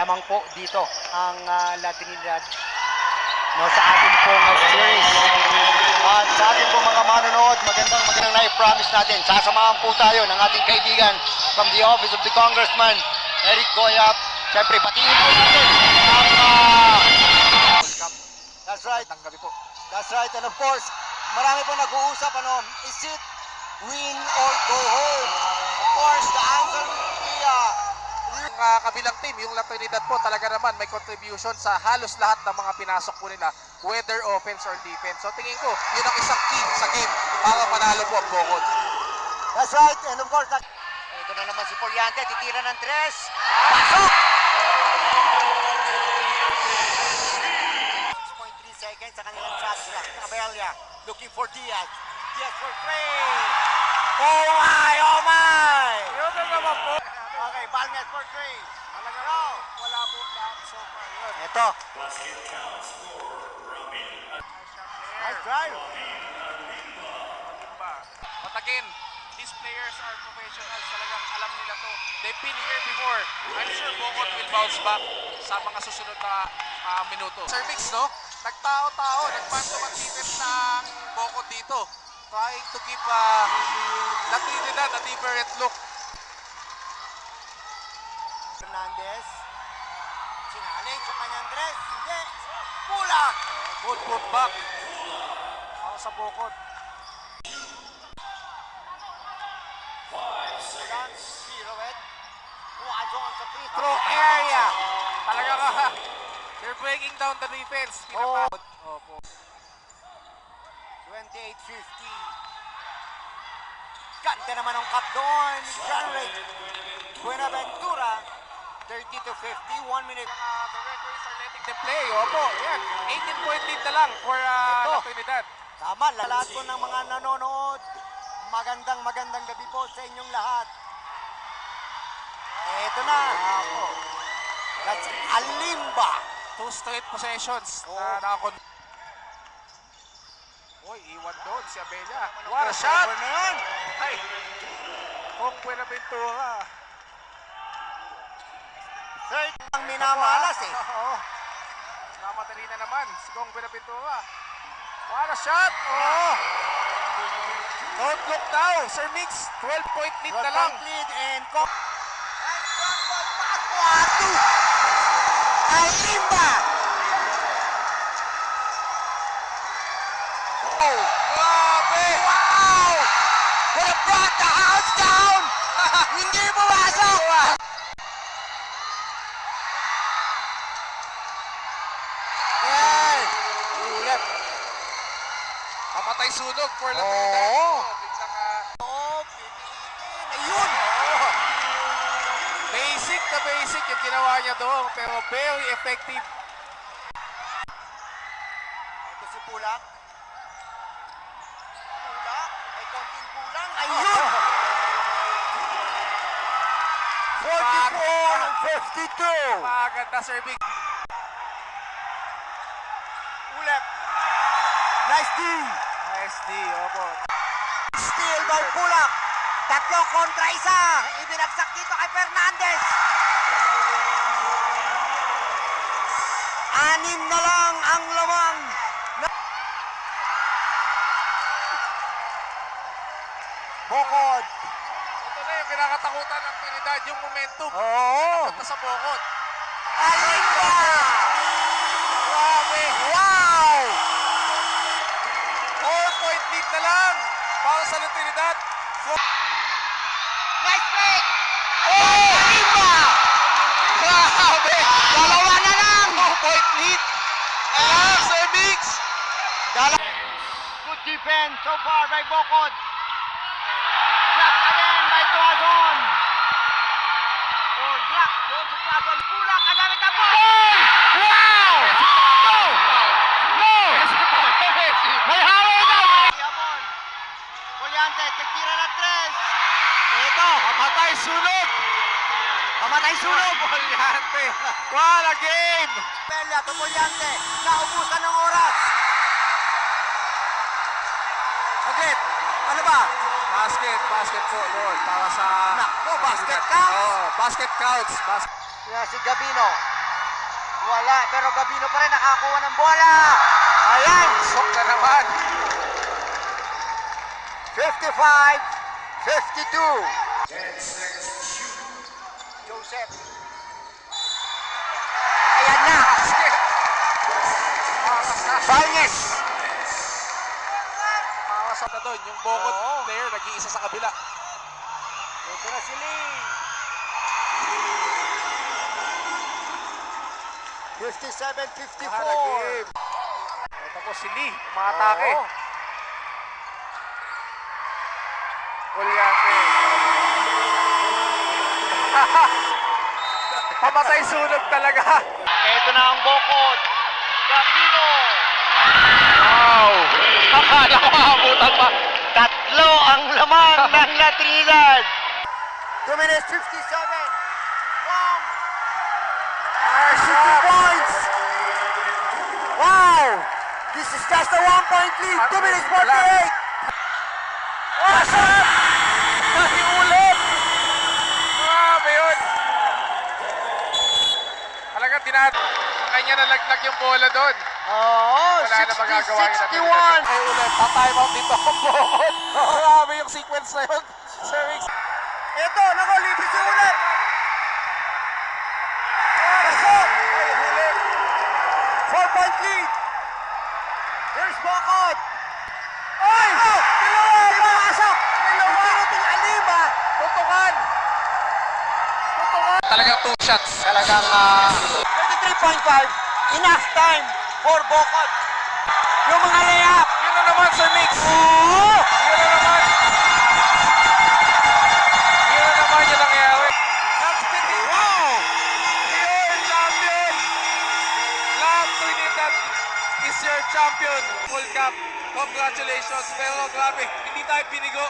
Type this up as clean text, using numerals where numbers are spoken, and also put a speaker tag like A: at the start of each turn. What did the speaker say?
A: lamang po dito ang La Trinidad sa ating pong series.
B: At sa ating pong mga manonood, magandang na-promise natin. Sasamahan po tayo ng ating kaibigan from the office of the Congressman, Eric Goyap. Siyempre, patingin po natin ang That's right. That's right. And of course, marami po nag-uusap, is it win or go home? Of course, the answer will be
C: yung kabilang team, yung La Trinidad po, talaga naman may contribution sa halos lahat ng mga pinasok po nila, whether offense or defense. So tingin ko, yun ang isang key sa game para manalo po ang Bocod.
B: That's right. And of course, ito na naman si Poliante, titira ng tres. Pasok! 6.3 seconds sa kanilang shot clock. Abella looking for Diaz. Diaz for three. Oh my! Oh my!
C: Yun na naman po.
B: Okay, Balmes for three.
C: Talaga no, wala po na so far yun.
B: Ito. Nice drive.
C: But again, these players are professionals. Talagang alam nila to. They've been here before. I'm sure Bocod will bounce back sa mga susunod na minuto. Sir Mix, no? Nagtao-tao, nagpantuman defense ng Bocod dito. Trying to give La Trinidad a different look.
B: Fernandez. Sinaling sa kanyang dress. Hindi. Pulak.
C: Good put back. Ako sa Bocod.
B: Pulak. Pirouette. Wazon sa free throw area.
C: Talaga ka. They're breaking down the defense. Opo.
B: 28-50. Ganda naman ang cut doon. John Ray Buenaventura. 30-50. 1 minute.
C: The referees are letting them play. Opo, yan. 18-point lead na lang for La Trinidad.
B: Tama, lahat po ng mga nanonood. Magandang gabi po sa inyong lahat. Ito na. That's Alimba.
C: 2 straight possessions na nakakon. Uy, iwan doon si Abella. What a shot! Ay! Kung Buenaventura.
B: Third ang minamalas eh.
C: Oo. Namatali na naman si Kong Buenaventura. What a shot! Oh! Don't look now, Sir Mix. 12-point lead na lang.
B: 12-point lead and nice drop ball pass. Watu! Alimba! Oh!
C: Grabe!
B: Wow! Could have brought the house down! Hindi pumasok! Yan! Ulep!
C: Pamatay sunog for La
B: Oo.
C: Trinidad.
B: Oh, pipilitin! Ayun!
C: Basic na basic yung ginawa niya doon, pero very effective.
B: Ito si Pulak. Pulak, may konting kulang. Ayun! 44-52.
C: Maganda serving.
B: Ulep. Nice D.
C: Nice D, opo.
B: Steal by Pulak. Tatlo kontra isa. Ibinagsak dito kay Fernandez. 6 na lang ang lamang. Bocod.
C: Ito na yung kinakatakutan ng Trinidad, yung momentum.
B: Oo.
C: Punta sa Bocod.
B: Alimba!
C: Grabe!
B: Wow!
C: 4-point lead na lang para sa La Trinidad.
B: Nice play! Oh! Alimba!
C: Grabe!
B: Dalawa na lang!
C: 2-point lead! Sir Mix!
B: Good defense so far by Bocod. Block again by Tuazon. Or block doon si Tuazon. Pulak kagamit ang ball! Wow! No! No! May hawak daw! Yapon. Poliante, tagtira ng tres. Ito, pamatay sunog. Pamatay sunog.
C: Poliante! What a game!
B: Pelia to Poliante. Naubusan ng oras. Agit, ano ba?
C: Basket po doon para sa...
B: Nako, basket counts.
C: Oh, basket counts.
B: Kaya si Gabino. Wala, pero Gabino pa rin nakakuha ng bola. Ayan.
C: Sok na naman.
B: 55-52. Joseph. Ayan na. Balnes.
C: Makakasap na doon. Yung Bocod
B: Oo.
C: player, nag-iisa sa kabila.
B: Ito na si Lee. 57-54.
C: Mahal na game. Ito po si Lee, umatake.
B: Oo.
C: Kulyante. Pamatay sunog talaga.
B: Ito na ang Bocod. Gabino.
C: Wow! Akala ko maabutan pa.
B: Tatlo ang laman ng La Trinidad. 2 minutes 57. Bong. 60 points. Wow. This is just a 1-point lead. 2 minutes 48. What's up?
C: Ulit! Grabe yun! Talagang kanya nalaglag yung bola doon.
B: Oo,
C: Wala na magagawa yun.
B: 60-61.
C: Ay ulit, pa-time out dito ang Bocod. Grabe yung sequence na yun. Sir Riggs.
B: Ito, nakalipis yung ulit. Pasok. Ay, huli. 4-point lead. Here's Bocod. Ay! Dalawa! Pasok! Dalawa! Tiniting alima.
C: Tutukan! Tutukan! Talagang 2 shots.
B: Talagang 33.5. Enough time for Bocod. Yung mga layup.
C: Yun na naman, Sir Mix.
B: Oo!
C: Yun na naman. Yun na naman yung nangyari.
B: Wow!
C: Your champion! La Trinidad is your champion. Full cup. Congratulations. Pero grabe, hindi tayo binigo.